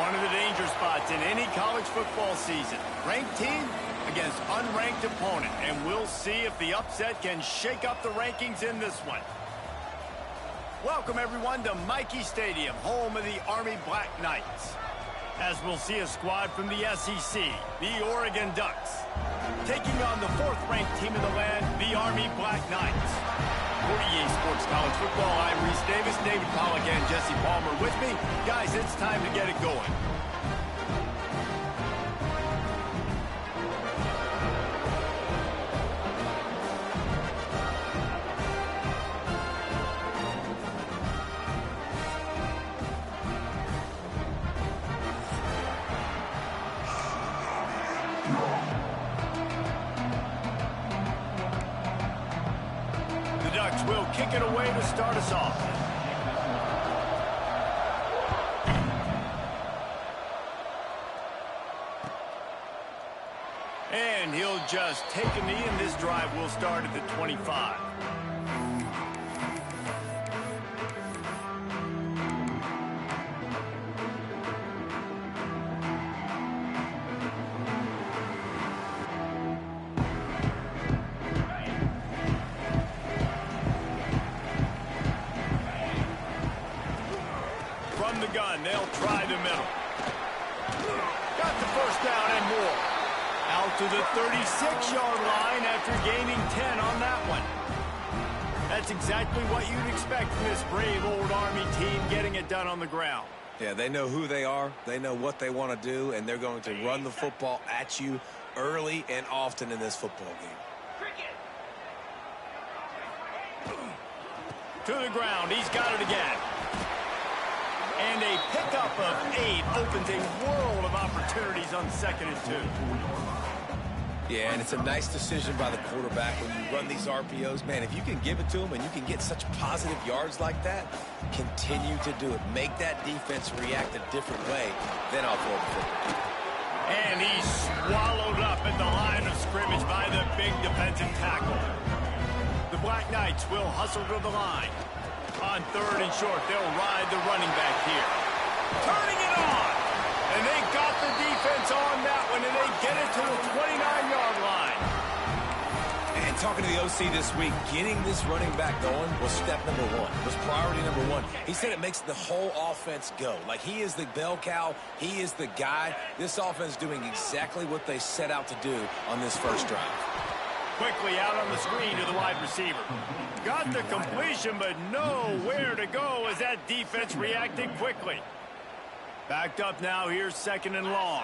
One of the danger spots in any college football season. Ranked team against unranked opponent. And we'll see if the upset can shake up the rankings in this one. Welcome, everyone, to Michie Stadium, home of the Army Black Knights. As we'll see a squad from the SEC, the Oregon Ducks, taking on the fourth-ranked team in the land, the Army Black Knights. For EA Sports College Football, I'm Reese Davis, David Pollack, and Jesse Palmer with me. Guys, it's time to get it going. Will kick it away to start us off. And he'll just take a knee, and this drive will start at the 25. From the gun, they'll try the middle. Got the first down and more. Out to the 36-yard line after gaining 10 on that one. That's exactly what you'd expect from this brave old Army team, getting it done on the ground. Yeah, they know who they are, they know what they want to do, and they're going to run the football at you early and often in this football game. To the ground, he's got it again. And a pickup of 8 opens a world of opportunities on 2nd and 2. Yeah, and it's a nice decision by the quarterback when you run these RPOs. Man, if you can give it to him and you can get such positive yards like that, continue to do it. Make that defense react a different way, then I'll throw the football. And he's swallowed up at the line of scrimmage by the big defensive tackle. The Black Knights will hustle to the line. On 3rd and short, they'll ride the running back here. Turning it on! And they got the defense on that one, and they get it to the 29-yard line. And talking to the OC this week, getting this running back going was step number 1, was priority number 1. He said it makes the whole offense go. Like, he is the bell cow, he is the guy. This offense doing exactly what they set out to do on this first drive. Quickly out on the screen to the wide receiver. Got the completion, but nowhere to go as that defense reacted quickly. Backed up now, here's 2nd and long.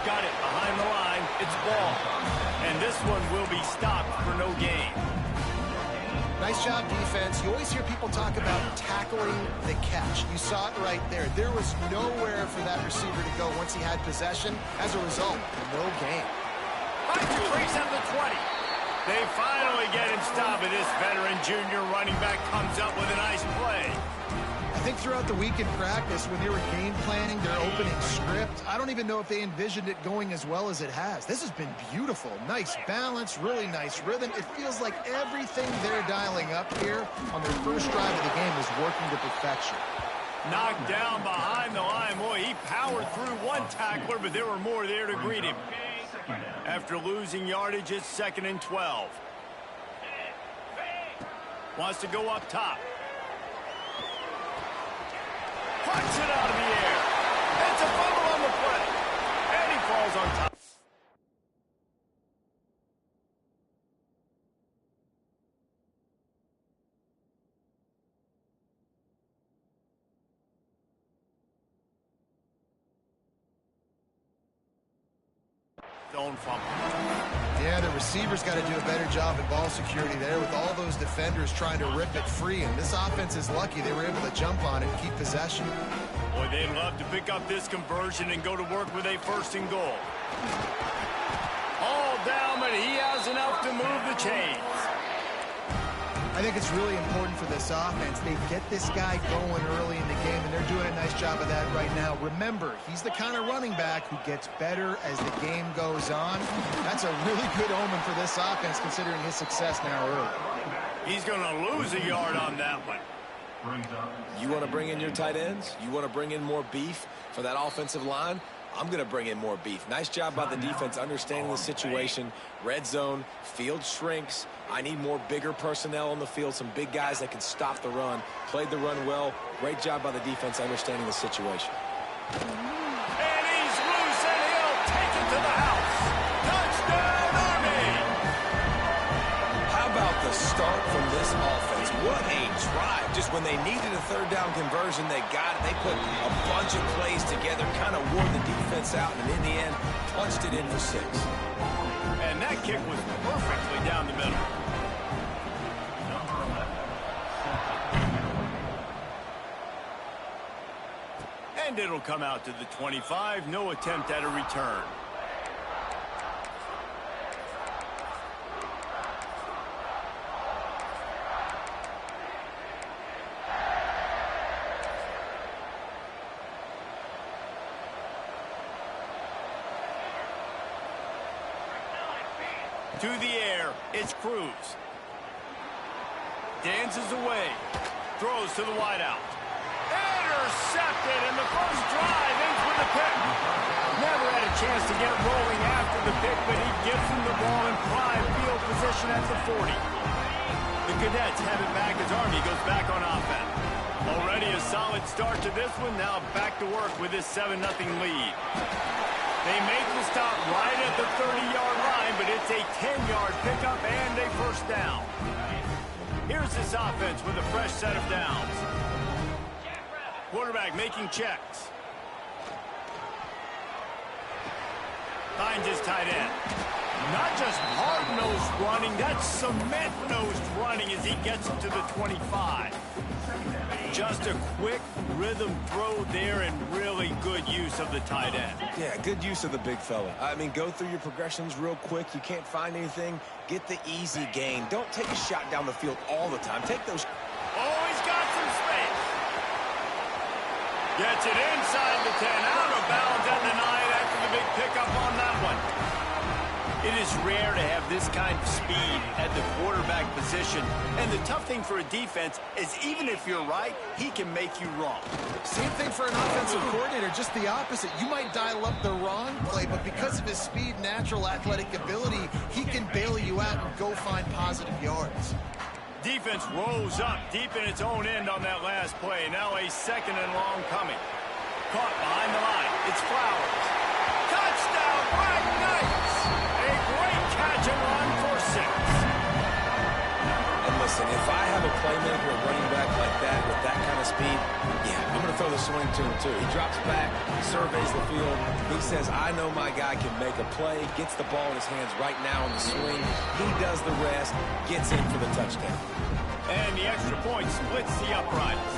Got it behind the line, it's ball. And this one will be stopped for no gain. Nice job, defense. You always hear people talk about tackling the catch. You saw it right there. There was nowhere for that receiver to go once he had possession. As a result, no gain. Breaks up the 20. They finally get him stopped, and this veteran junior running back comes up with a nice play. I think throughout the week in practice, when they were game planning their opening script, I don't even know if they envisioned it going as well as it has. This has been beautiful. Nice balance, really nice rhythm. It feels like everything they're dialing up here on their first drive of the game is working to perfection. Knocked down behind the line. Boy, he powered through one tackler, but there were more there to greet him. After losing yardage, it's 2nd and 12. Wants to go up top. Punch it out of the air. It's a fumble on the play. And he falls on top. Zone fumble. Yeah, the receiver's got to do a better job at ball security there with all those defenders trying to rip it free. And this offense is lucky they were able to jump on it and keep possession. Boy, they'd love to pick up this conversion and go to work with a 1st and goal. All down, but he has enough to move the chains. I think it's really important for this offense. They get this guy going early in the game, and they're doing a nice job of that right now. Remember, he's the kind of running back who gets better as the game goes on. That's a really good omen for this offense, considering his success now early. He's going to lose a yard on that one. You want to bring in your tight ends? You want to bring in more beef for that offensive line? I'm going to bring in more beef. Nice job by the defense understanding the situation. Red zone, field shrinks. I need more bigger personnel on the field, some big guys that can stop the run. Played the run well. Great job by the defense understanding the situation. And he's loose, and he'll take it to the house. Touchdown, Army! How about the start from this offense? What a drive. Just when they needed a third down conversion, they got it. They put a bunch of plays together, kind of wore the defense out, and in the end, punched it in for 6. And that kick was perfectly down the middle. And it'll come out to the 25. No attempt at a return. To the air, it's Cruz. Dances away. Throws to the wideout. Intercepted, and the first drive ends with a pick. Never had a chance to get it rolling after the pick, but he gives him the ball in prime field position at the 40. The Cadets have it back as Army goes back on offense. Already a solid start to this one. Now back to work with this 7-0 lead. They make the stop right at the 30-yard line, but it's a 10-yard pickup and a first down. Here's this offense with a fresh set of downs. Quarterback making checks. Finds his tight end. Not just hard-nosed running, that's cement-nosed running as he gets him to the 25. Just a quick rhythm throw there and really good use of the tight end. Yeah, good use of the big fella. I mean, go through your progressions real quick. You can't find anything. Get the easy gain. Don't take a shot down the field all the time. Take those. Oh, he's got some space. Gets it inside the 10. Out of bounds at the 9 after the big pickup on that one. It is rare to have this kind of speed at the quarterback position. And the tough thing for a defense is even if you're right, he can make you wrong. Same thing for an offensive coordinator, just the opposite. You might dial up the wrong play, but because of his speed, natural athletic ability, he can bail you out and go find positive yards. Defense rose up deep in its own end on that last play. Now a 2nd and long coming. Caught behind the line. It's Flowers. Touchdown, Black Knights! A great catch and run for 6. And listen, if I have a playmaker, a running back like that with that kind of speed, yeah, I'm going to throw the swing to him too. He drops back, surveys the field. He says, I know my guy can make a play, gets the ball in his hands right now on the swing. He does the rest, gets in for the touchdown. And the extra point splits the uprights.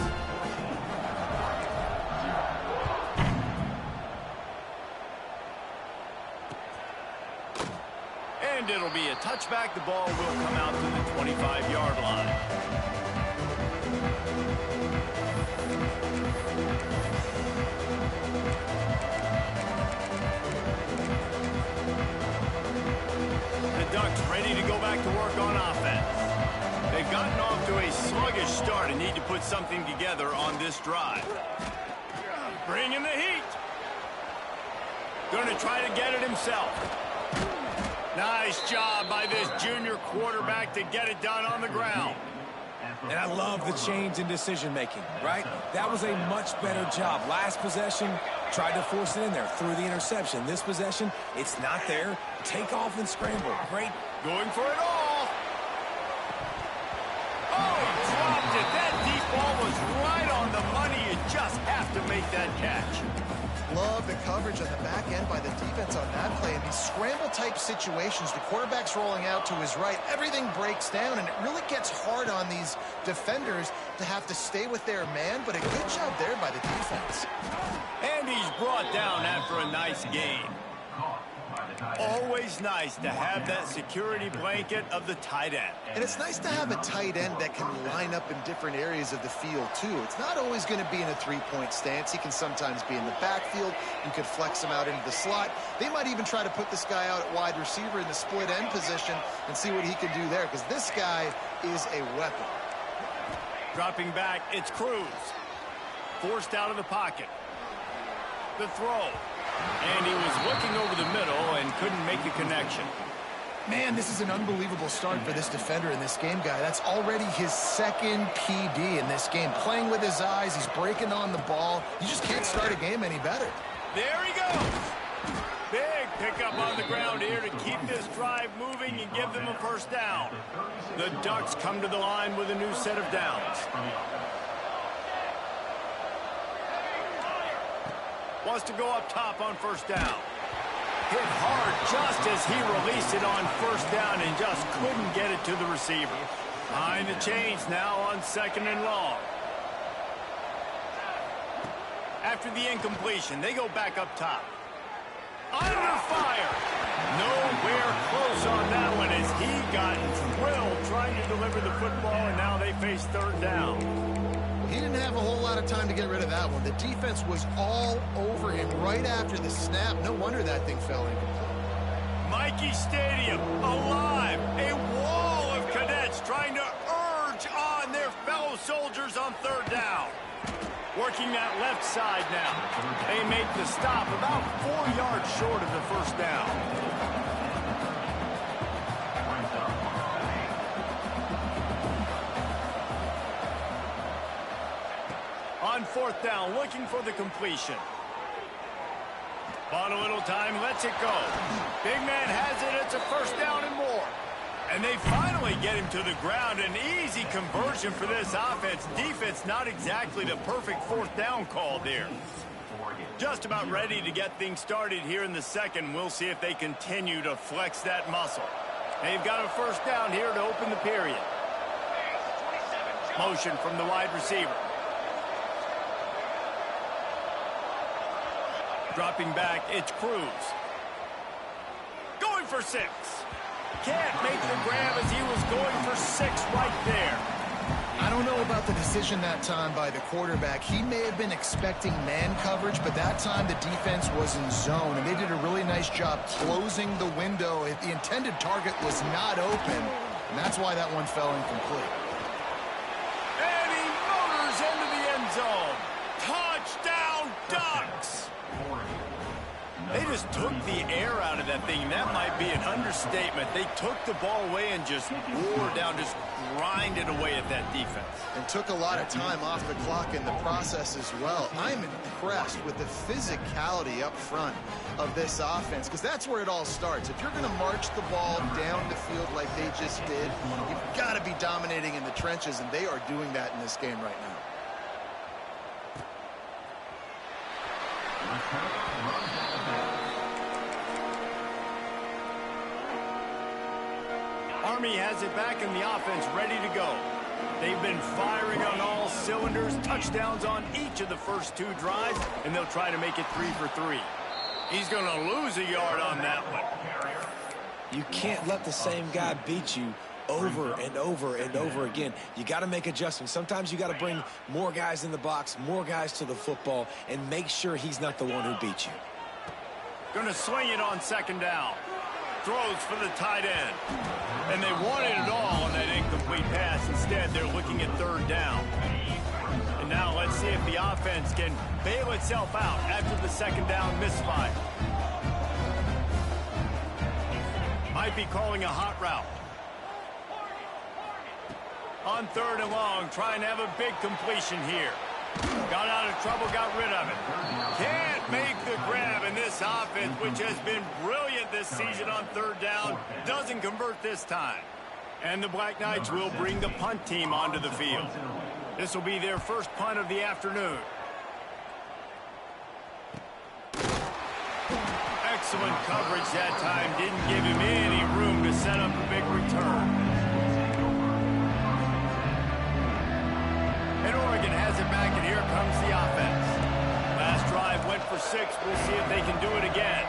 And it'll be a touchback. The ball will come out to the 25-yard line. The Ducks ready to go back to work on offense. They've gotten off to a sluggish start and need to put something together on this drive. Bringing the heat. Going to try to get it himself. Nice job by this junior quarterback to get it done on the ground. And I love the change in decision-making, right? That was a much better job. Last possession, tried to force it in there, threw the interception. This possession, it's not there. Take off and scramble. Great. Going for it all. Oh, he dropped it. That deep ball was right on the money. You just have to make that catch. Love the coverage on the back end by the defense on that play. In these scramble-type situations, the quarterback's rolling out to his right. Everything breaks down, and it really gets hard on these defenders to have to stay with their man, but a good job there by the defense. And he's brought down after a nice gain. Always nice to have that security blanket of the tight end. And it's nice to have a tight end that can line up in different areas of the field, too. It's not always going to be in a three-point stance. He can sometimes be in the backfield. You could flex him out into the slot. They might even try to put this guy out at wide receiver in the split end position and see what he can do there, because this guy is a weapon. Dropping back, it's Cruz. Forced out of the pocket. The throw. And he was looking over the middle and couldn't make the connection. Man, this is an unbelievable start for this defender in this game, guy. That's already his second PD in this game. Playing with his eyes, he's breaking on the ball. You just can't start a game any better. There he goes. Big pickup on the ground here to keep this drive moving and give them a first down. The Ducks come to the line with a new set of downs. Wants to go up top on first down. Hit hard just as he released it on first down and just couldn't get it to the receiver. Behind the chains now on 2nd and long. After the incompletion, they go back up top. Under fire. Nowhere close on that one as he got thrilled trying to deliver the football, and now they face 3rd down. He didn't have a whole lot of time to get rid of that one. The defense was all over him right after the snap. No wonder that thing fell incomplete. Mikey Stadium alive. A wall of cadets trying to urge on their fellow soldiers on 3rd down. Working that left side now. They make the stop about 4 yards short of the first down. On 4th down, looking for the completion. Bought a little time, lets it go. Big man has it, it's a first down and more. And they finally get him to the ground. An easy conversion for this offense. Defense not exactly the perfect 4th down call there. Just about ready to get things started here in the second. We'll see if they continue to flex that muscle. They've got a first down here to open the period. Motion from the wide receiver. Dropping back, it's Cruz. Going for 6. Can't make the grab as he was going for 6 right there. I don't know about the decision that time by the quarterback. He may have been expecting man coverage, but that time the defense was in zone, and they did a really nice job closing the window. The intended target was not open, and that's why that one fell incomplete. And he motors into the end zone. Touchdown, Ducks! They just took the air out of that thing. That might be an understatement. They took the ball away and just wore down, just grinded away at that defense. And took a lot of time off the clock in the process as well. I'm impressed with the physicality up front of this offense, because that's where it all starts. If you're going to march the ball down the field like they just did, you've got to be dominating in the trenches, and they are doing that in this game right now. Army has it back in the offense, ready to go. They've been firing on all cylinders, touchdowns on each of the first 2 drives, and they'll try to make it 3 for 3. He's going to lose a yard on that one. You can't let the same guy beat you over and over and over again. You got to make adjustments. Sometimes you got to bring more guys in the box, more guys to the football, and make sure he's not the one who beat you. Going to swing it on 2nd down. Throws for the tight end. And they wanted it all on that incomplete pass. Instead, they're looking at 3rd down. And now let's see if the offense can bail itself out after the 2nd down misfire. Might be calling a hot route. On 3rd and long, trying to have a big completion here. Got out of trouble, got rid of it. Can't make the grab, and this offense, which has been brilliant this season on 3rd down, doesn't convert this time. And the Black Knights will bring the punt team onto the field. This will be their first punt of the afternoon. Excellent coverage that time. Didn't give him any room to set up a big return. And Oregon has it back, and here comes the offense. Last drive went for 6. We'll see if they can do it again.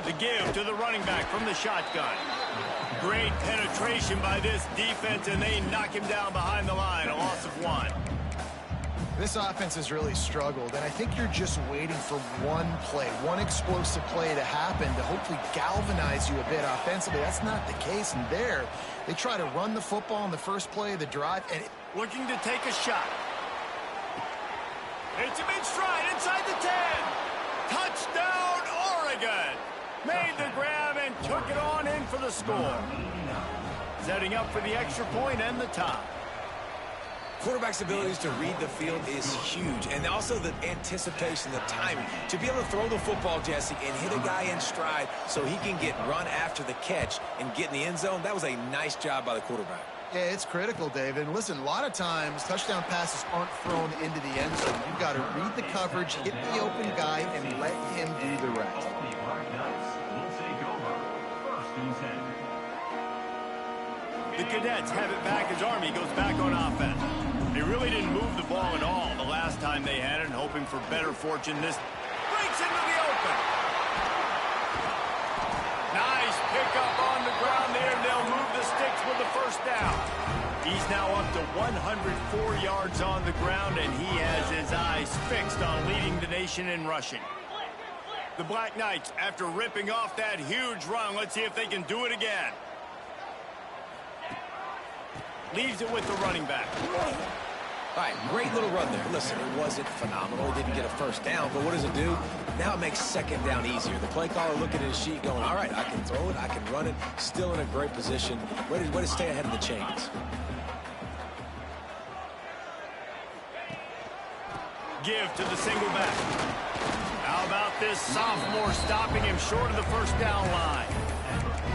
The give to the running back from the shotgun. Great penetration by this defense, and they knock him down behind the line. A loss of 1. This offense has really struggled, and I think you're just waiting for one play, one explosive play to happen to hopefully galvanize you a bit offensively. That's not the case, and there, they try to run the football in the first play of the drive, and looking to take a shot. It's him in stride inside the 10. Touchdown, Oregon. Made the grab and took it on in for the score. Setting up for the extra point and the tie. Quarterback's abilities to read the field is huge, and also the anticipation, the timing. To be able to throw the football, Jesse, and hit a guy in stride so he can get run after the catch and get in the end zone, that was a nice job by the quarterback. yeah, it's critical, David. And listen, a lot of times touchdown passes aren't thrown into the end zone. You've got to read the coverage, hit the open guy, and let him do the rest. The Cadets have it back as Army goes back on offense. They really didn't move the ball at all the last time they had it, and hoping for better fortune this breaks into the open. Nice pickup on the ground there, and they'll move the sticks with the first down. He's now up to 104 yards on the ground, and he has his eyes fixed on leading the nation in rushing. The Black Knights, after ripping off that huge run, let's see if they can do it again. Leaves it with the running back. All right, great little run there. Listen, it wasn't phenomenal. It didn't get a first down, but what does it do? Now it makes second down easier. The play caller looking at his sheet going, all right, I can throw it, I can run it. Still in a great position. Way to stay ahead of the chains. Give to the single back. How about this sophomore stopping him short of the first down line?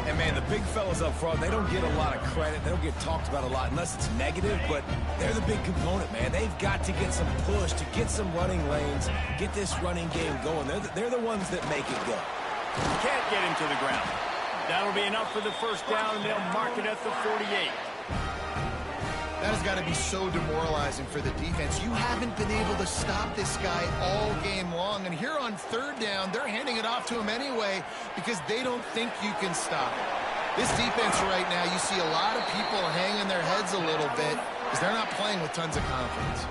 And, man, the big fellas up front, they don't get a lot of credit. They don't get talked about a lot unless it's negative, but they're the big component, man. They've got to get some push, to get some running lanes, get this running game going. They're the ones that make it go. Can't get him to the ground. That'll be enough for the first down, and they'll mark it at the 48. That has got to be so demoralizing for the defense. You haven't been able to stop this guy all game long. And here on third down, they're handing it off to him anyway because they don't think you can stop it. This defense right now, you see a lot of people hanging their heads a little bit because they're not playing with tons of confidence.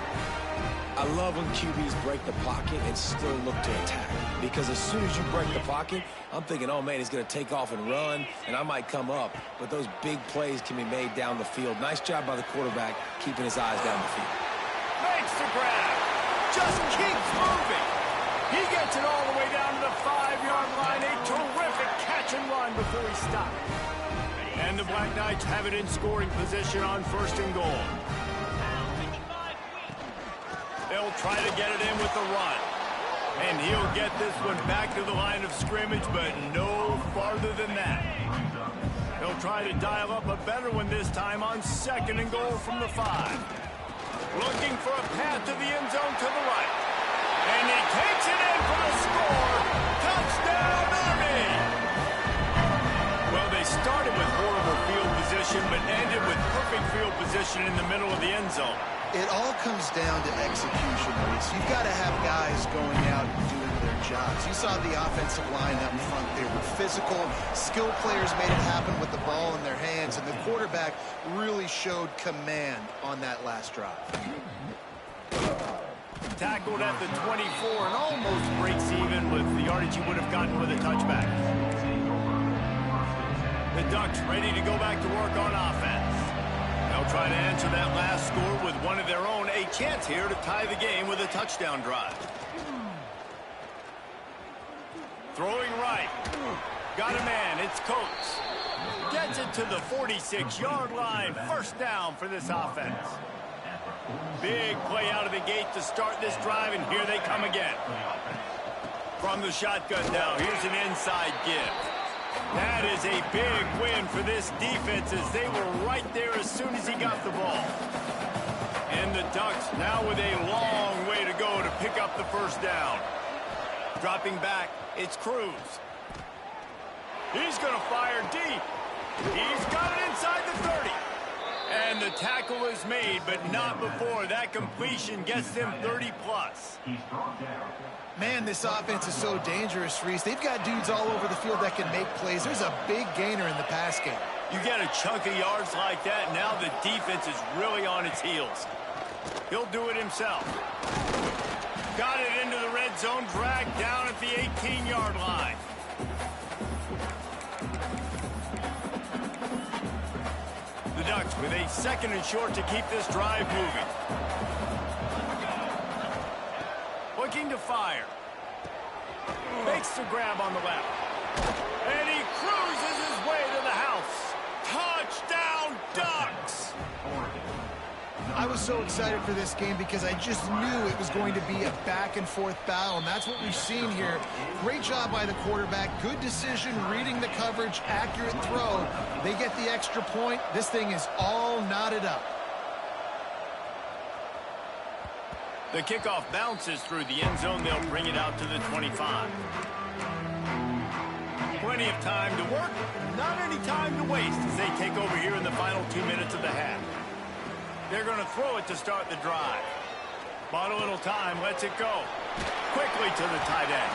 I love when QBs break the pocket and still look to attack. Because as soon as you break the pocket, I'm thinking, oh, man, he's going to take off and run, and I might come up. But those big plays can be made down the field. Nice job by the quarterback keeping his eyes down the field. Makes the grab. Just keeps moving. He gets it all the way down to the 5-yard line. A terrific catch and run before he stopped. And the Black Knights have it in scoring position on first and goal. They'll try to get it in with the run. And he'll get this one back to the line of scrimmage, but no farther than that. He'll try to dial up a better one this time on second and goal from the 5. Looking for a path to the end zone to the right. And he takes it in for the score. Touchdown, Army! Well, they started with horrible field position, but ended with perfect field position in the middle of the end zone. It all comes down to execution, Reese. You've got to have guys going out and doing their jobs. You saw the offensive line up front. They were physical. Skilled players made it happen with the ball in their hands, and the quarterback really showed command on that last drive. Tackled at the 24 and almost breaks even with the yardage he would have gotten with a touchback. The Ducks ready to go back to work on offense. They'll try to answer that last score with one of their own. A chance here to tie the game with a touchdown drive. Throwing right. Got a man. It's Coates. Gets it to the 46-yard line. First down for this offense. Big play out of the gate to start this drive, and here they come again. From the shotgun now, here's an inside give. That is a big win for this defense as they were right there as soon as he got the ball. And the Ducks now with a long way to go to pick up the first down. Dropping back, it's Cruz. He's going to fire deep. He's got it inside the 30. And the tackle is made, but not before. That completion gets them 30-plus. Man, this offense is so dangerous, Reese. They've got dudes all over the field that can make plays. There's a big gainer in the pass game. You get a chunk of yards like that, now the defense is really on its heels. He'll do it himself. Got it into the red zone, dragged down at the 18-yard line. The Ducks with a 2nd and short to keep this drive moving. Looking to fire. Makes the grab on the left. And he cruises his way to the house. Touchdown, Ducks! I was so excited for this game because I just knew it was going to be a back-and-forth battle, and that's what we've seen here. Great job by the quarterback. Good decision, reading the coverage, accurate throw. They get the extra point. This thing is all knotted up. The kickoff bounces through the end zone. They'll bring it out to the 25. Plenty of time to work, not any time to waste as they take over here in the final 2 minutes of the half. They're going to throw it to start the drive. Bought a little time, lets it go. Quickly to the tight end.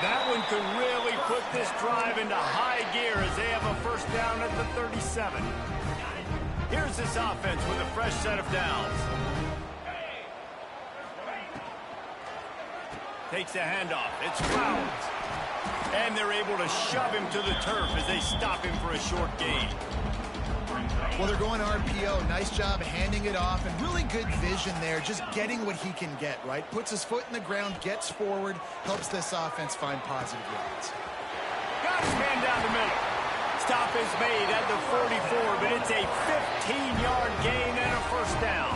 That one could really put this drive into high gear as they have a first down at the 37. Here's this offense with a fresh set of downs. Takes a handoff. It's Flowers. And they're able to shove him to the turf as they stop him for a short gain. Well, they're going RPO. Nice job handing it off, and really good vision there, just getting what he can get, right? Puts his foot in the ground, gets forward, helps this offense find positive yards. Got his man down the middle. Stop is made at the 44, but it's a 15-yard gain and a first down.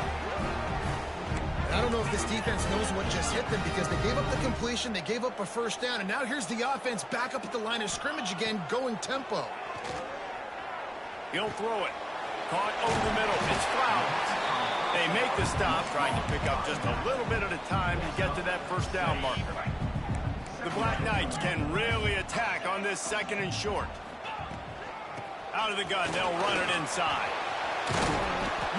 I don't know if this defense knows what just hit them because they gave up the completion, they gave up a first down, and now here's the offense back up at the line of scrimmage again, going tempo. He'll throw it. Caught over the middle. It's Flowers. They make the stop, trying to pick up just a little bit at a time to get to that first down marker. The Black Knights can really attack on this 2nd and short. Out of the gun, they'll run it inside.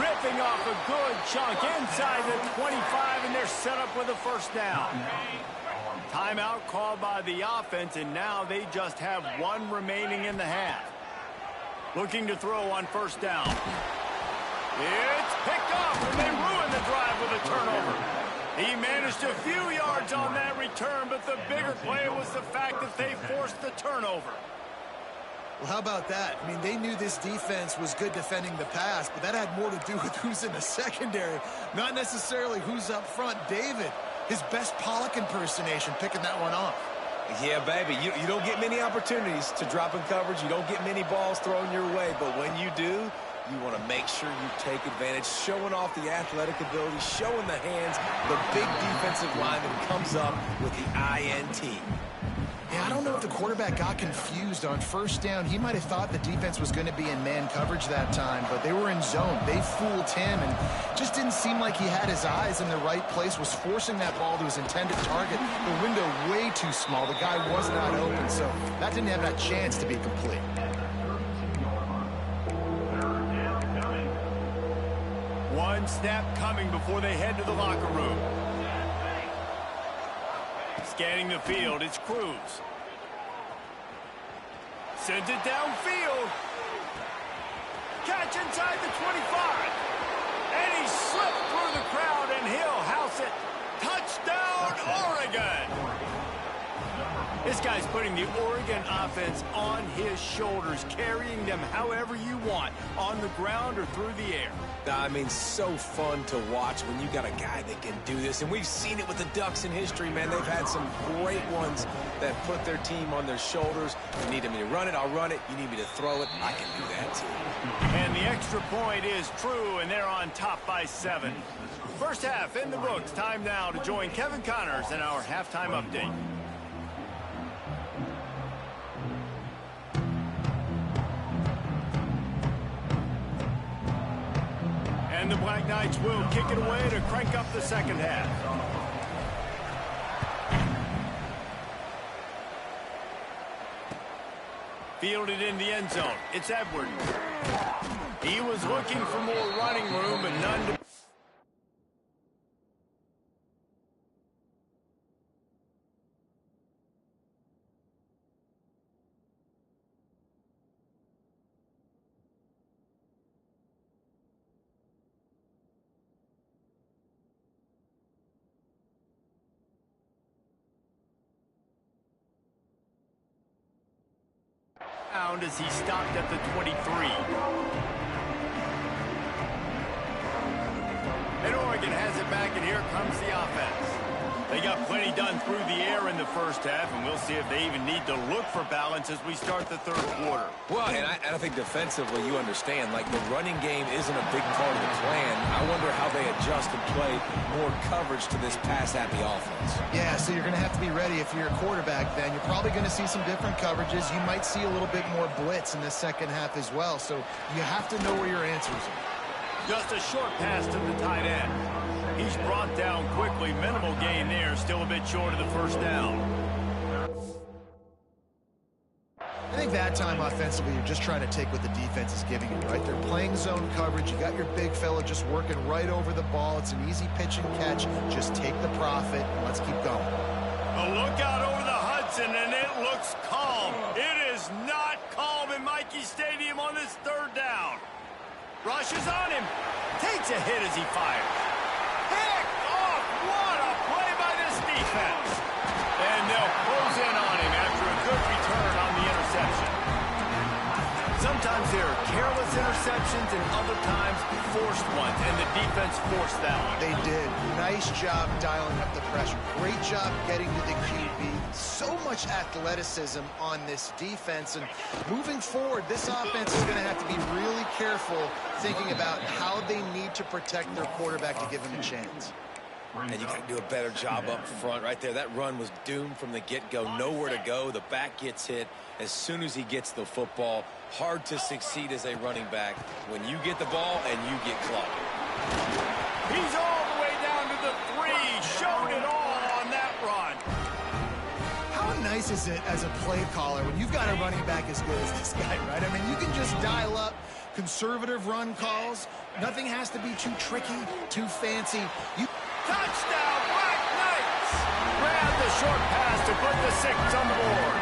Ripping off a good chunk inside the 25, and they're set up with a first down. Timeout called by the offense, and now they just have one remaining in the half. Looking to throw on first down. It's picked up, and they ruin the drive with a turnover. He managed a few yards on that return, but the bigger play was the fact that they forced the turnover. Well, how about that? I mean, they knew this defense was good defending the pass, but that had more to do with who's in the secondary, not necessarily who's up front. David, his best Pollock impersonation, picking that one off. Yeah, baby, you don't get many opportunities to drop in coverage. You don't get many balls thrown your way, but when you do, you want to make sure you take advantage, showing off the athletic ability, showing the hands, the big defensive line that comes up with the INT. Yeah, I don't know if the quarterback got confused on first down. He might have thought the defense was going to be in man coverage that time, but they were in zone. They fooled him, and just didn't seem like he had his eyes in the right place, was forcing that ball to his intended target. The window way too small. The guy was not open, so that didn't have that chance to be complete. One snap coming before they head to the locker room. Scanning the field, it's Cruz. Sends it downfield. Catch inside the 25. And he slipped through the crowd, and he'll house it. Touchdown, Oregon! This guy's putting the Oregon offense on his shoulders, carrying them however you want, on the ground or through the air. I mean, so fun to watch when you got a guy that can do this. And we've seen it with the Ducks in history, man. They've had some great ones that put their team on their shoulders. You need me to run it, I'll run it. You need me to throw it, I can do that too. And the extra point is true, and they're on top by 7. First half in the books. Time now to join Kevin Connors in our halftime update. And the Black Knights will kick it away to crank up the second half. Fielded in the end zone. It's Edwards. He was looking for more running room, but none to... As he stopped at the 23. And Oregon has it back, and here comes the offense. They got plenty done through the air in the first half, and we'll see if they even need to look for balance as we start the third quarter. Well, and I think defensively, you understand, like the running game isn't a big part of the plan. I wonder how they adjust and play more coverage to this pass-happy offense. Yeah, so you're going to have to be ready if you're a quarterback then. You're probably going to see some different coverages. You might see a little bit more blitz in the second half as well, so you have to know where your answers are. Just a short pass to the tight end. He's brought down quickly. Minimal gain there. Still a bit short of the first down. I think that time offensively, you're just trying to take what the defense is giving you, right? They're playing zone coverage. You got your big fella just working right over the ball. It's an easy pitch and catch. Just take the profit, and let's keep going. A look out over the Hudson, and it looks calm. It is not calm in Michie Stadium on this third down. Rushes on him. Takes a hit as he fires. Picked off. What a play by this defense. And they'll close in on him after a good return on the interception. Sometimes there are careless interceptions and other times forced ones, and the defense forced that one. They did. Nice job dialing up the pressure. Great job getting to the QB. So much athleticism on this defense, and moving forward, this offense is going to have to be really careful thinking about how they need to protect their quarterback to give him a chance. And you got to do a better job up front right there. That run was doomed from the get-go. Nowhere to go. The back gets hit as soon as he gets the football. Hard to succeed as a running back when you get the ball and you get clogged. He's all the way down to the 3. Showed it all on that run. How nice is it as a play caller when you've got a running back as good as this guy, right? I mean, you can just dial up conservative run calls. Nothing has to be too tricky, too fancy. Touchdown, Black Knights! Grab the short pass to put the 6 on the board.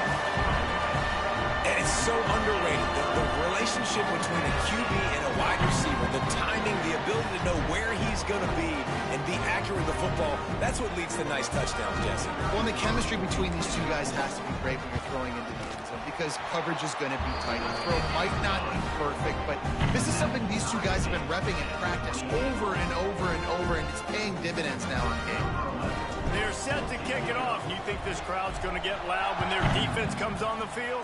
And it's so underrated. The relationship between a QB and a wide receiver, the timing, the ability to know where he's going to be and be accurate with the football, that's what leads to nice touchdowns, Jesse. Well, and the chemistry between these two guys has to be great when you're throwing into the end zone because coverage is going to be tight. The throw might not be perfect, but this is something these two guys have been repping in practice over and over and over, and it's paying dividends now on game. They're set to kick it off. You think this crowd's going to get loud when their defense comes on the field?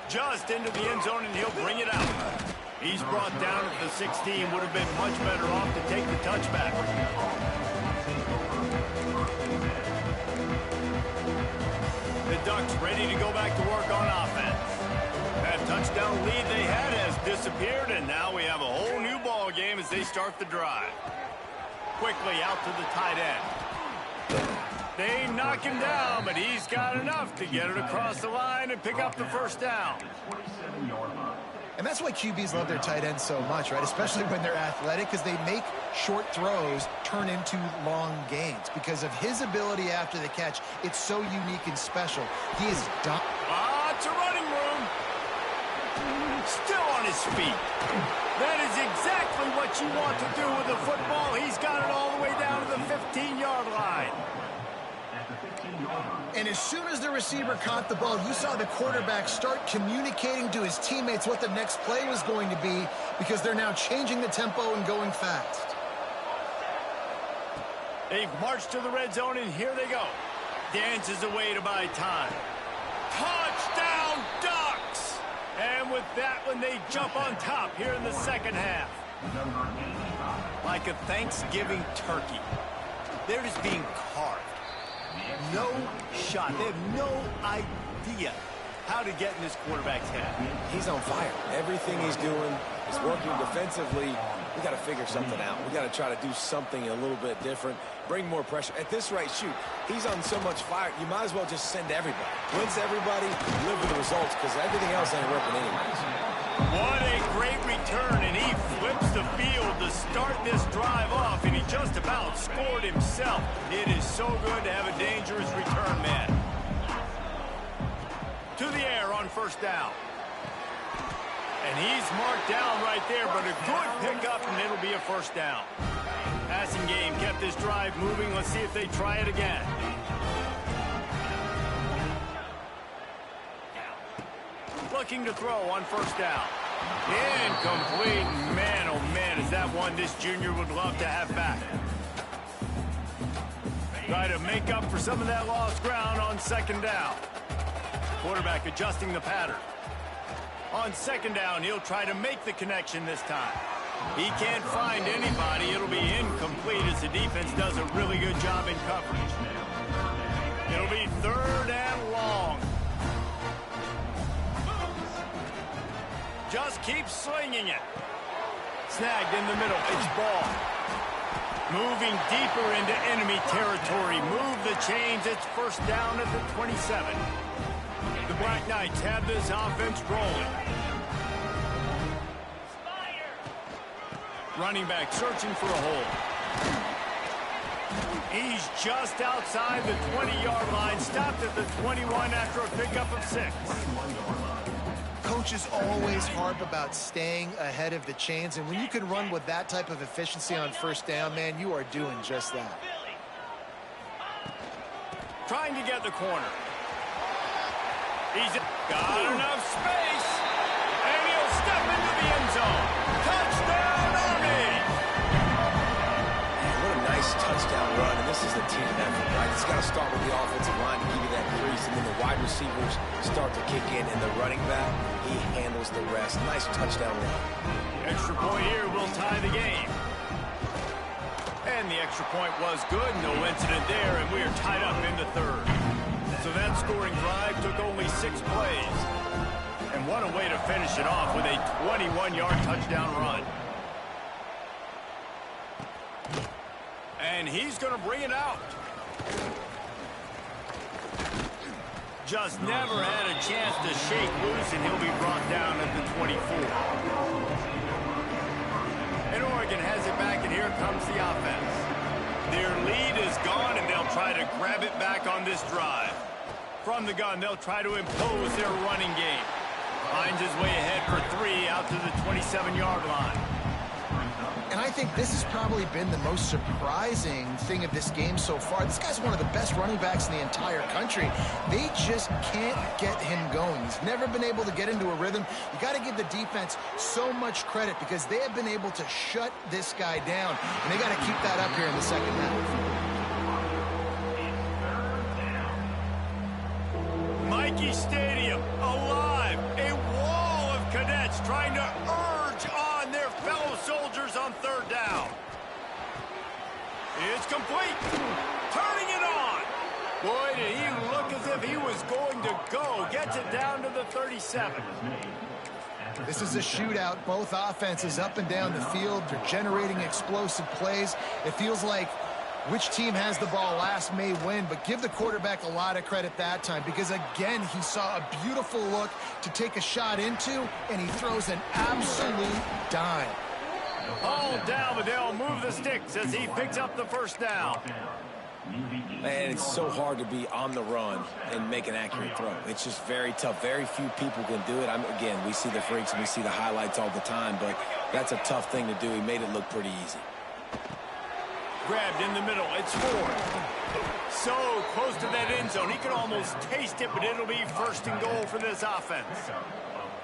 Just into the end zone, and he'll bring it out. He's brought down at the 16. Would have been much better off to take the touchback. The Ducks ready to go back to work on offense. That touchdown lead they had has disappeared, and now we have a whole new ball game as they start the drive. Quickly out to the tight end. They knock him down, but he's got enough to get it across the line and pick up the first down. And that's why QBs love their tight ends so much, right? Especially when they're athletic, because they make short throws turn into long gains. Because of his ability after the catch, it's so unique and special. He is done. It's a running room. Still on his feet. That is exactly what you want to do with the football. He's got it all the way down to the 15-yard line. And as soon as the receiver caught the ball, you saw the quarterback start communicating to his teammates what the next play was going to be because they're now changing the tempo and going fast. They've marched to the red zone, and here they go. Dances away to buy time. Touchdown, Ducks! And with that one, they jump on top here in the second half. Like a Thanksgiving turkey. They're just being carved. No shot. They have no idea how to get in this quarterback's head. He's on fire. Everything he's doing is working defensively. We got to figure something out. We got to try to do something a little bit different, bring more pressure. At this rate, shoot, he's on so much fire, you might as well just send everybody. Blitz everybody, live with the results, because everything else ain't working anyways. What a great return, and he flips the field to start this drive off, and he just about scored himself. It is so good to have a dangerous return man. To the air on first down. And he's marked down right there, but a good pickup, and it'll be a first down. Passing game kept this drive moving. Let's see if they try it again. looking to throw on first down. Incomplete. Man, oh man, is that one this junior would love to have back. Try to make up for some of that lost ground on second down. Quarterback adjusting the pattern. On second down, he'll try to make the connection this time. He can't find anybody. It'll be incomplete as the defense does a really good job in coverage. It'll be third and long. Just keep slinging it. Snagged in the middle. It's ball. Moving deeper into enemy territory. Move the chains. It's first down at the 27. The Black Knights have this offense rolling. Running back searching for a hole. He's just outside the 20-yard line. Stopped at the 21 after a pickup of 6. Coaches always harp about staying ahead of the chains, and when you can run with that type of efficiency on first down, man, you are doing just that. Trying to get the corner. He's got enough space, and he'll step into the end zone. Touchdown, Army! Man, what a nice touchdown run, and this is a team effort, right? It's got to start with the offensive line to give you that crease, and then the wide receivers start to kick in, and the running back, he handles the rest. Nice touchdown run. Extra point here will tie the game. And the extra point was good. No incident there, and we are tied up into third. So that scoring drive took only 6 plays. And what a way to finish it off with a 21-yard touchdown run. And he's going to bring it out. Just never had a chance to shake loose, and he'll be brought down at the 24. And Oregon has it back, and here comes the offense. Their lead is gone, and they'll try to grab it back on this drive. From the gun, they'll try to impose their running game. Finds his way ahead for 3 out to the 27-yard line. And I think this has probably been the most surprising thing of this game so far. This guy's one of the best running backs in the entire country. They just can't get him going. He's never been able to get into a rhythm. You got to give the defense so much credit because they have been able to shut this guy down. And they got to keep that up here in the second half. Mikey Stadium, alive. A wall of cadets trying to urge on their fellow soldiers on third down. It's complete. Turning it on. Boy, did he look as if he was going to go. Gets it down to the 37. This is a shootout. Both offenses up and down the field. They're generating explosive plays. It feels like which team has the ball last may win, but give the quarterback a lot of credit that time because, again, he saw a beautiful look to take a shot into, and he throws an absolute dime. All down, but they'll move the sticks as he picks up the first down. Man, it's so hard to be on the run and make an accurate throw. It's just very tough. Very few people can do it. Again, we see the freaks and we see the highlights all the time, but that's a tough thing to do. He made it look pretty easy. Grabbed in the middle. It's 4. So close to that end zone. He can almost taste it, but it'll be first and goal for this offense.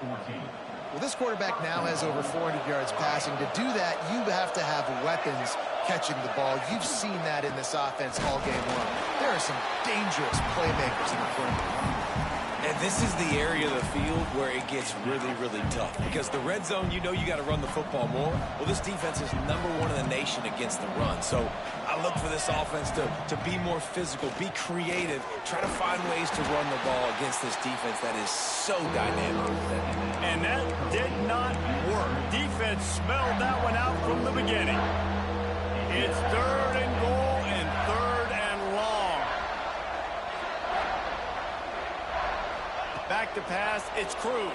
Well, this quarterback now has over 400 yards passing. To do that, you have to have weapons catching the ball. You've seen that in this offense all game long. There are some dangerous playmakers in the corner. And this is the area of the field where it gets really, really tough. Because the red zone, you know you got to run the football more. Well, this defense is #1 in the nation against the run. So I look for this offense to be more physical, be creative, try to find ways to run the ball against this defense that is so dynamic. And that did not work. Defense smelled that one out from the beginning. It's third and goal and third and long. Back to pass, it's Cruz.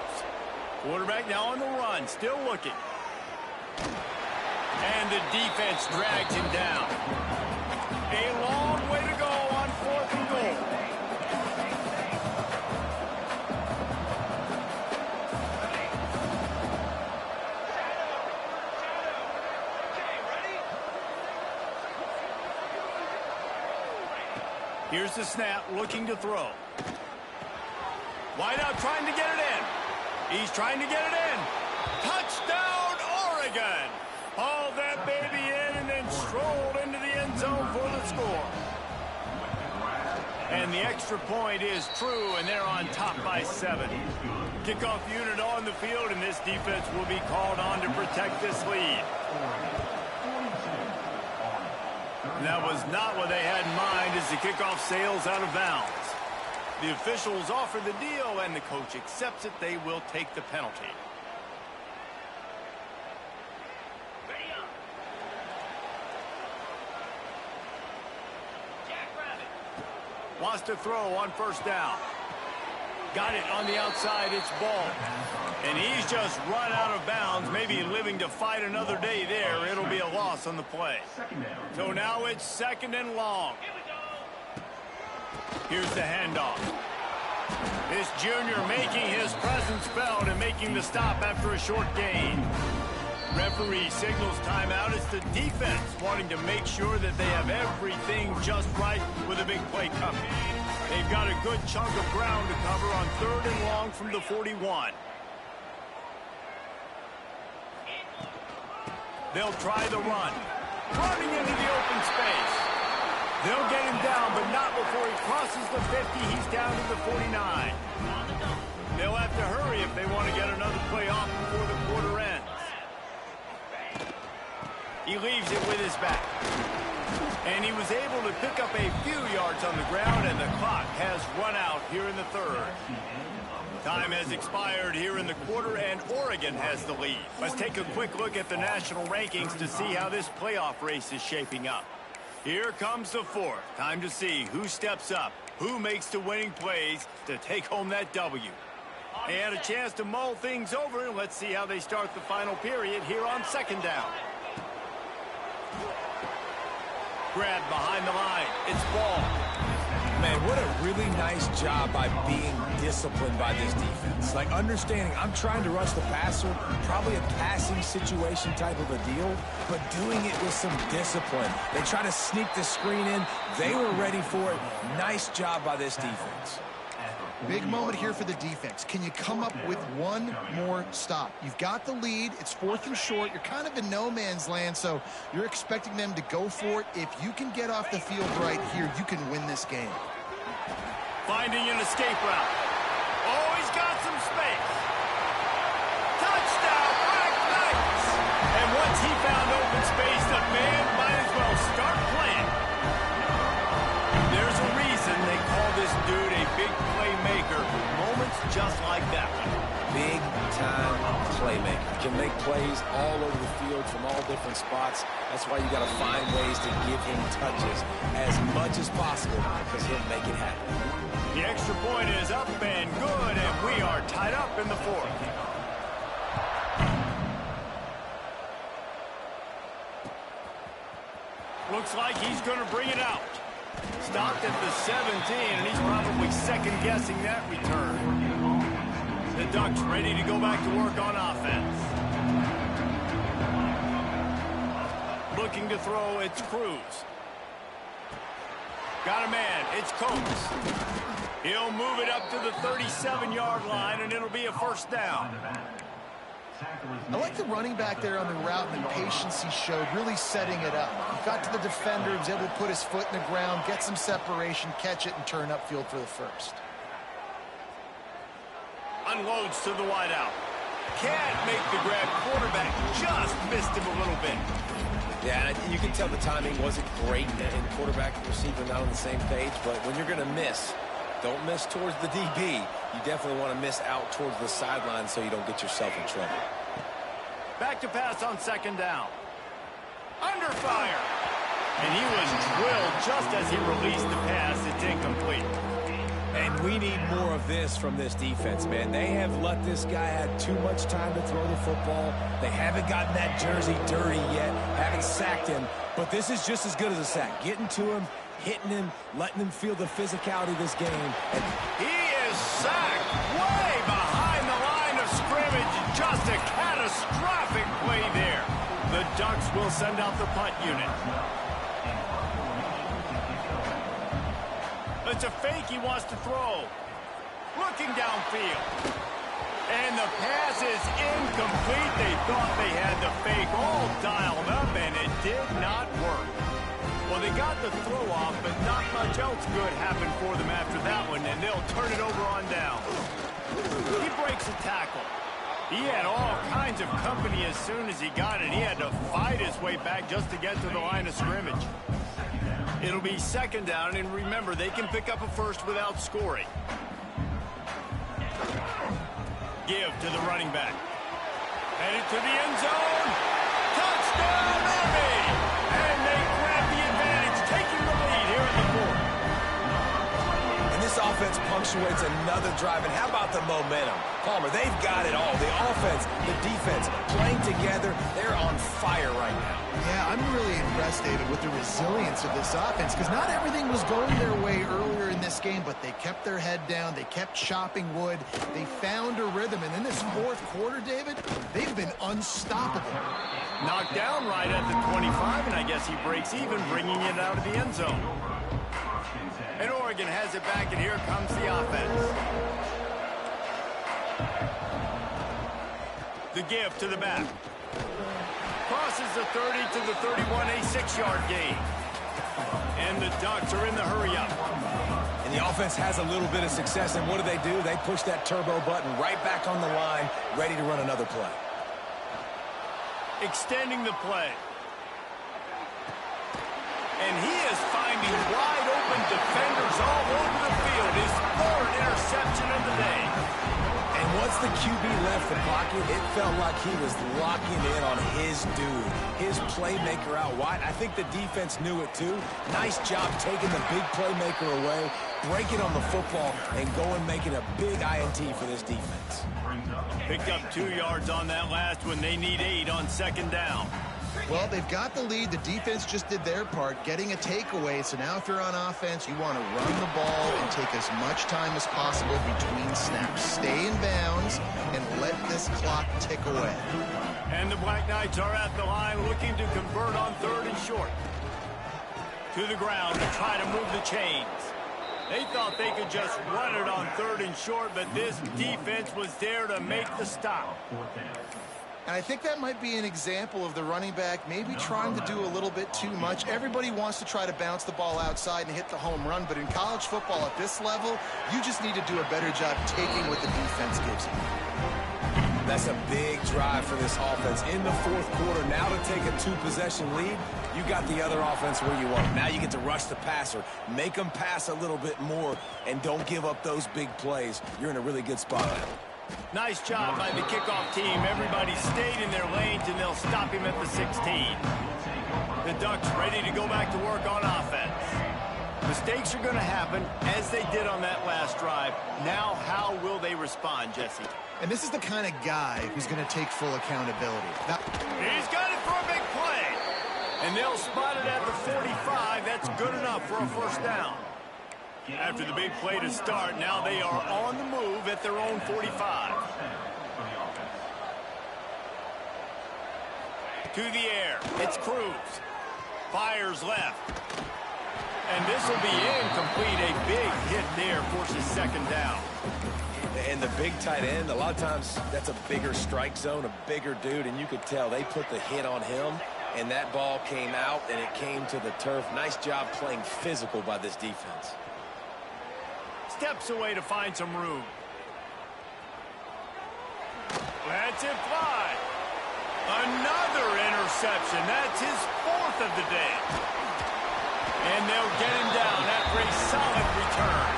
Quarterback now on the run, still looking. And the defense drags him down. A long way to go on 4th and goal. Here's the snap, looking to throw. Wide out, trying to get it in. He's trying to get it in. Touchdown, Oregon. Hauled that baby in and then strolled into the end zone for the score. And the extra point is true, and they're on top by 7. Kickoff unit on the field, and this defense will be called on to protect this lead. And that was not what they had in mind as the kickoff sails out of bounds. The officials offer the deal, and the coach accepts it. They will take the penalty. Wants to throw on first down. Got it on the outside. It's ball. And he's just run out of bounds, maybe living to fight another day there. It'll be a loss on the play. So now it's 2nd and long. Here's the handoff. This junior making his presence felt and making the stop after a short gain. Referee signals timeout. It's the defense wanting to make sure that they have everything just right with a big play coming. They've got a good chunk of ground to cover on 3rd and long from the 41. They'll try the run. Running into the open space. They'll get him down, but not before he crosses the 50. He's down to the 49. They'll have to hurry if they want to get another play off before the quarter ends. He leaves it with his back. And he was able to pick up a few yards on the ground, and the clock has run out here in the 3rd. Time has expired here in the quarter, and Oregon has the lead. Let's take a quick look at the national rankings to see how this playoff race is shaping up. Here comes the 4th. Time to see who steps up, who makes the winning plays to take home that W. They had a chance to mull things over, and let's see how they start the final period here on 2nd down. Grab behind the line. It's ball. Man, what a really nice job by being disciplined by this defense. Like, understanding I'm trying to rush the passer, probably a passing situation type of a deal, but doing it with some discipline. They try to sneak the screen in. They were ready for it. Nice job by this defense. Big moment here for the defense. Can you come up with one more stop? You've got the lead. It's 4th and short. You're kind of in no man's land, so you're expecting them to go for it. If you can get off the field right here, you can win this game. Finding an escape route. Oh, he's got some space. Touchdown, Black Knights! And once he found open space, the man might as well start playing. There's a reason they call this dude a big playmaker. Moments just like that one. Big-time playmaker. Can make plays all over the field from all different spots. That's why you got to find ways to give him touches as much as possible because he'll make it happen. The extra point is up and good, and we are tied up in the 4th. Looks like he's going to bring it out. Stopped at the 17, and he's probably second-guessing that return. The Ducks ready to go back to work on offense. Looking to throw, it's Cruz. Got a man, it's Coates. He'll move it up to the 37-yard line, and it'll be a 1st down. I like the running back there on the route and the patience he showed, really setting it up. He got to the defender, was able to put his foot in the ground, get some separation, catch it, and turn upfield for the 1st. Unloads to the wideout. Can't make the grab. Quarterback just missed him a little bit. Yeah, you can tell the timing wasn't great, and quarterback and receiver not on the same page, but when you're going to miss, don't miss towards the DB. You definitely want to miss out towards the sideline so you don't get yourself in trouble. Back to pass on 2nd down. Under fire. And he was drilled just as he released the pass. It's incomplete. And we need more of this from this defense, man. They have let this guy have too much time to throw the football. They haven't gotten that jersey dirty yet, haven't sacked him. But this is just as good as a sack. Getting to him, hitting him, letting him feel the physicality of this game. And he is sacked way behind the line of scrimmage. Just a catastrophic play there. The Ducks will send out the punt unit. It's a fake he wants to throw. Looking downfield. And the pass is incomplete. They thought they had the fake all dialed up, and it did not work. Well, they got the throw off, but not much else good happened for them after that one, and they'll turn it over on down. He breaks a tackle. He had all kinds of company as soon as he got it. He had to fight his way back just to get to the line of scrimmage. It'll be second down, and remember, they can pick up a first without scoring. Give to the running back. Headed to the end zone. Touchdown, Army! And they grab the advantage, taking the lead here in the fourth. And this offense punctuates another drive. And how about the momentum? Palmer, they've got it all. The offense, the defense, playing together. They're on fire right now. Yeah, I'm really impressed, David, with the resilience of this offense, because not everything was going their way earlier in this game, but they kept their head down. They kept chopping wood. They found a rhythm. And in this fourth quarter, David, they've been unstoppable. Knocked down right at the 25, and I guess he breaks even, bringing it out of the end zone. And Oregon has it back, and here comes the offense. The give to the back. Crosses the 30 to the 31, a 6-yard gain. And the Ducks are in the hurry-up. And the offense has a little bit of success, and what do? They push that turbo button right back on the line, ready to run another play. Extending the play. And he is finding wide-open defenders all over the field. His third interception of the day. And once the QB left the pocket, it felt like he was locking in on his dude, his playmaker out wide. I think the defense knew it too. Nice job taking the big playmaker away, breaking on the football, and going making a big INT for this defense. Picked up 2 yards on that last one. They need 8 on second down. Well, they've got the lead. The defense just did their part, getting a takeaway. So now if you're on offense, you want to run the ball and take as much time as possible between snaps. Stay in bounds and let this clock tick away. And the Black Knights are at the line looking to convert on 3rd and short. To the ground to try to move the chains. They thought they could just run it on 3rd and short, but this defense was there to make the stop. And I think that might be an example of the running back maybe trying to do a little bit too much. Everybody wants to try to bounce the ball outside and hit the home run, but in college football at this level, you just need to do a better job taking what the defense gives you. That's a big drive for this offense in the fourth quarter. Now to take a 2-possession lead, you got the other offense where you want it. Now you get to rush the passer, make them pass a little bit more, and don't give up those big plays. You're in a really good spot now. Nice job by the kickoff team. Everybody stayed in their lanes, and they'll stop him at the 16. The Ducks ready to go back to work on offense. Mistakes are going to happen, as they did on that last drive. Now, how will they respond, Jesse? And this is the kind of guy who's going to take full accountability. He's got it for a big play. And they'll spot it at the 45. That's good enough for a first down. After the big play to start, now they are on the move at their own 45. To the air. It's Cruz. Fires left. And this will be incomplete. A big hit there forces second down. And the big tight end, a lot of times that's a bigger strike zone, a bigger dude, and you could tell they put the hit on him, and that ball came out, and it came to the turf. Nice job playing physical by this defense. Steps away to find some room. That's it fly. Another interception. That's his 4th of the day. And they'll get him down after a solid return.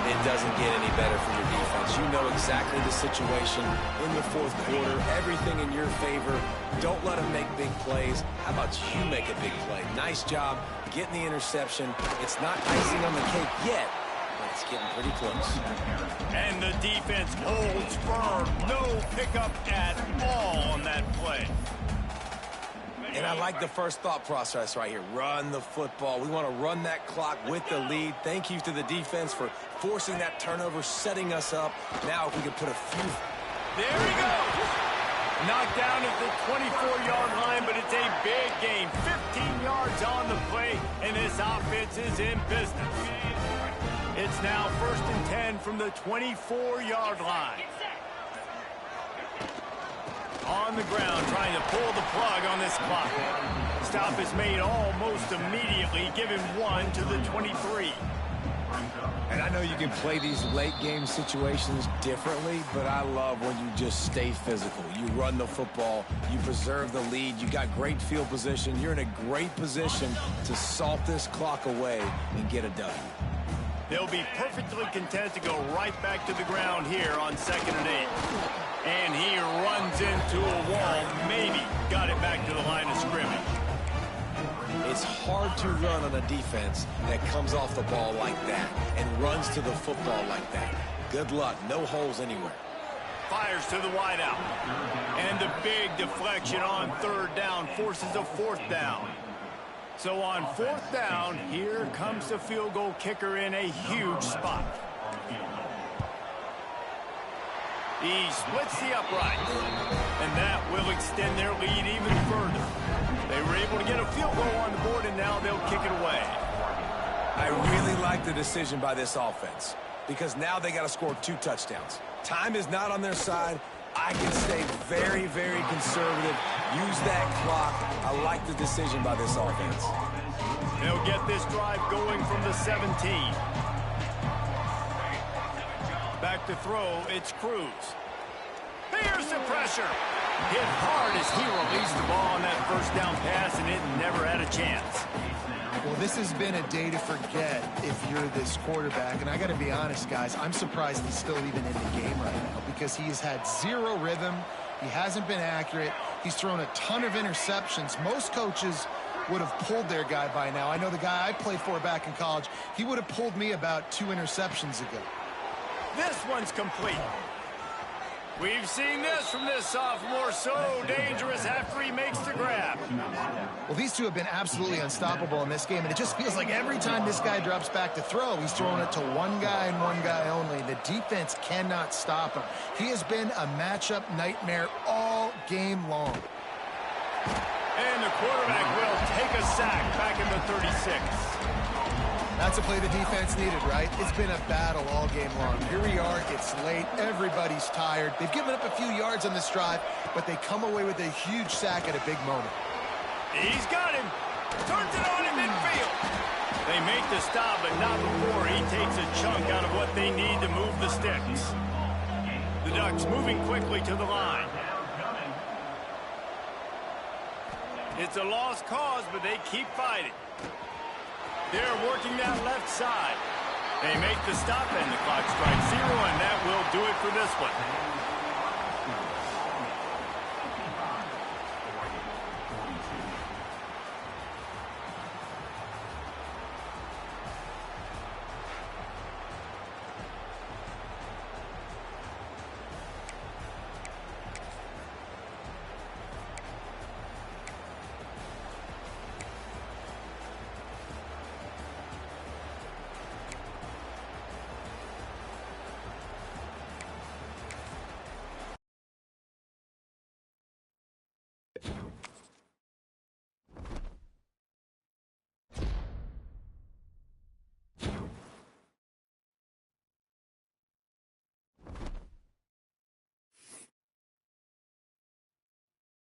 It doesn't get any better for your defense. You know exactly the situation in the fourth quarter. Everything in your favor. Don't let them make big plays. How about you make a big play? Nice job getting the interception. It's not icing on the cake yet, but it's getting pretty close. And the defense holds firm. No pickup at all on that play. And I like the first thought process right here. Run the football. We want to run that clock with the lead. Thank you to the defense for forcing that turnover, setting us up. Now if we can put a few... There he goes. Knocked down at the 24-yard line, but it's a big gain. 15 yards on the play, and this offense is in business. It's now 1st and 10 from the 24-yard line. on the ground trying to pull the plug on this clock. Stop is made almost immediately, giving 1 to the 23. And I know you can play these late game situations differently, but I love when you just stay physical. You run the football, you preserve the lead, you got great field position, you're in a great position to salt this clock away and get a W. They'll be perfectly content to go right back to the ground here on 2nd and 8. And he runs into a wall, maybe got it back to the line of scrimmage. It's hard to run on a defense that comes off the ball like that and runs to the football like that. Good luck. No holes anywhere. Fires to the wideout. And the big deflection on 3rd down forces a 4th down. So on 4th down, here comes the field goal kicker in a huge spot. He splits the upright. And that will extend their lead even further. They were able to get a field goal on the board, and now they'll kick it away. I really like the decision by this offense because now they got to score 2 touchdowns. Time is not on their side. I can stay very, very conservative. Use that clock. I like the decision by this offense. They'll get this drive going from the 17. Back to throw, it's Cruz. Here's the pressure. Hit hard as he released the ball on that 1st down pass, and it never had a chance. Well, this has been a day to forget if you're this quarterback. And I got to be honest, guys, I'm surprised he's still even in the game right now because he has had 0 rhythm. He hasn't been accurate. He's thrown a ton of interceptions. Most coaches would have pulled their guy by now. I know the guy I played for back in college, he would have pulled me about 2 interceptions ago. This one's complete. We've seen this from this sophomore, so dangerous after he makes the grab. Well, these two have been absolutely unstoppable in this game, and it just feels like every time this guy drops back to throw, he's throwing it to one guy and one guy only. The defense cannot stop him. He has been a matchup nightmare all game long. And the quarterback will take a sack back in the 36. That's a play the defense needed, right? It's been a battle all game long. Here we are. It's late. Everybody's tired. They've given up a few yards on this drive, but they come away with a huge sack at a big moment. He's got him. Turns it on in midfield. They make the stop, but not before he takes a chunk out of what they need to move the sticks. The Ducks moving quickly to the line. It's a lost cause, but they keep fighting. They're working that left side. They make the stop, and the clock strikes 0, and that will do it for this one.